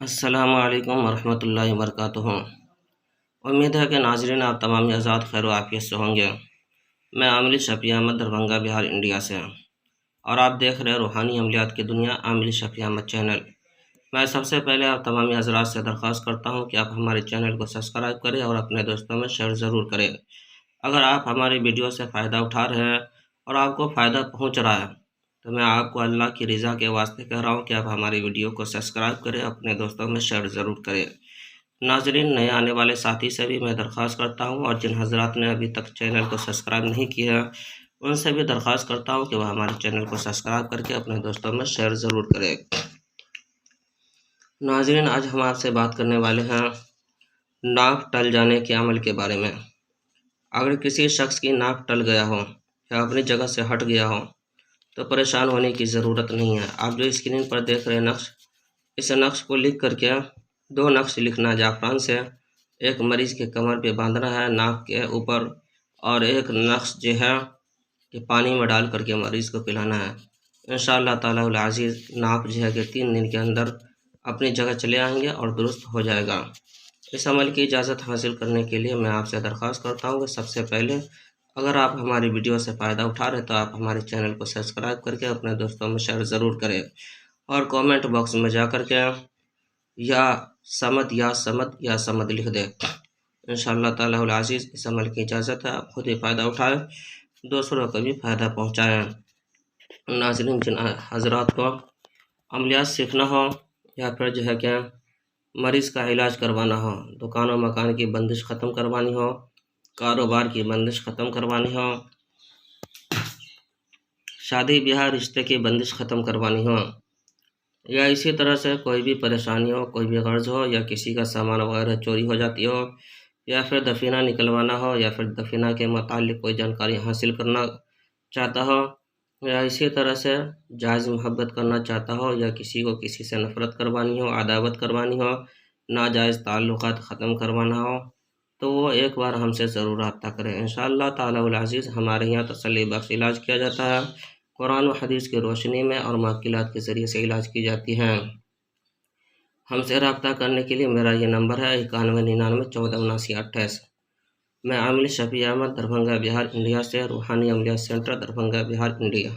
السلام علیکم ورحمۃ اللہ وبرکاتہ۔ امید ہے کہ ناظرین آپ تمام آزاد خیر و عافیت سے ہوں گے۔ میں عامل شفیع احمد دربھنگہ بہار انڈیا سے، اور آپ دیکھ رہے روحانی عملیات کی دنیا عامل شفیع احمد چینل۔ میں سب سے پہلے آپ تمام حضرات سے درخواست کرتا ہوں کہ آپ ہمارے چینل کو سبسکرائب کریں اور اپنے دوستوں میں شیئر ضرور کریں۔ اگر آپ ہماری ویڈیو سے فائدہ اٹھا رہے ہیں اور آپ کو فائدہ پہنچ رہا ہے تو میں آپ کو اللہ کی رضا کے واسطے کہہ رہا ہوں کہ آپ ہماری ویڈیو کو سبسکرائب کریں، اپنے دوستوں میں شیئر ضرور کریں۔ ناظرین، نئے آنے والے ساتھی سے بھی میں درخواست کرتا ہوں، اور جن حضرات نے ابھی تک چینل کو سبسکرائب نہیں کیا ان سے بھی درخواست کرتا ہوں کہ وہ ہمارے چینل کو سبسکرائب کر کے اپنے دوستوں میں شیئر ضرور کریں۔ ناظرین، آج ہم آپ سے بات کرنے والے ہیں ناک ٹل جانے کے عمل کے بارے میں۔ اگر کسی شخص کی ناک ٹل گیا ہو یا اپنی جگہ سے ہٹ گیا ہو تو پریشان ہونے کی ضرورت نہیں ہے۔ آپ جو اسکرین پر دیکھ رہے نقش، اس نقش کو لکھ کر کے 2 نقش لکھنا زعفران سے، ایک مریض کے کمر پہ باندھنا ہے ناک کے اوپر، اور ایک نقش جو ہے کہ پانی میں ڈال کر کے مریض کو پلانا ہے۔ انشاءاللہ تعالی العزیز ناک جو ہے کہ 3 دن کے اندر اپنی جگہ چلے آئیں گے اور درست ہو جائے گا۔ اس عمل کی اجازت حاصل کرنے کے لیے میں آپ سے درخواست کرتا ہوں کہ سب سے پہلے اگر آپ ہماری ویڈیو سے فائدہ اٹھا رہے تو آپ ہمارے چینل کو سبسکرائب کر کے اپنے دوستوں میں شیئر ضرور کریں، اور کومنٹ باکس میں جا کر کے یا سمد یا سمد یا سمد لکھ دیں۔ انشاءاللہ تعالی العزیز اس عمل کی اجازت ہے، آپ خود ہی فائدہ اٹھائیں، دوسروں کو بھی فائدہ پہنچائیں۔ ناظرین، جن حضرات کو عملیات سیکھنا ہو یا پھر جو ہے کہ مریض کا علاج کروانا ہو، دکان و مکان کی بندش ختم کروانی ہو، کاروبار کی بندش ختم کروانی ہو، شادی بیاہ رشتے کی بندش ختم کروانی ہو، یا اسی طرح سے کوئی بھی پریشانی ہو، کوئی بھی غرض ہو، یا کسی کا سامان وغیرہ چوری ہو جاتی ہو، یا پھر دفینہ نکلوانا ہو، یا پھر دفینہ کے متعلق کوئی جانکاری حاصل کرنا چاہتا ہو، یا اسی طرح سے جائز محبت کرنا چاہتا ہو، یا کسی کو کسی سے نفرت کروانی ہو، عداوت کروانی ہو، ناجائز تعلقات ختم کروانا ہو، تو وہ ایک بار ہم سے ضرور رابطہ کریں۔ انشاءاللہ تعالی العزیز ہمارے یہاں تسلی بخش علاج کیا جاتا ہے، قرآن و حدیث کی روشنی میں اور معقولات کے ذریعے سے علاج کی جاتی ہیں۔ ہم سے رابطہ کرنے کے لیے میرا یہ نمبر ہے 9199147928۔ میں عامل شفیع احمد دربھنگہ بہار انڈیا سے، روحانی عملیات سینٹر دربھنگہ بہار انڈیا۔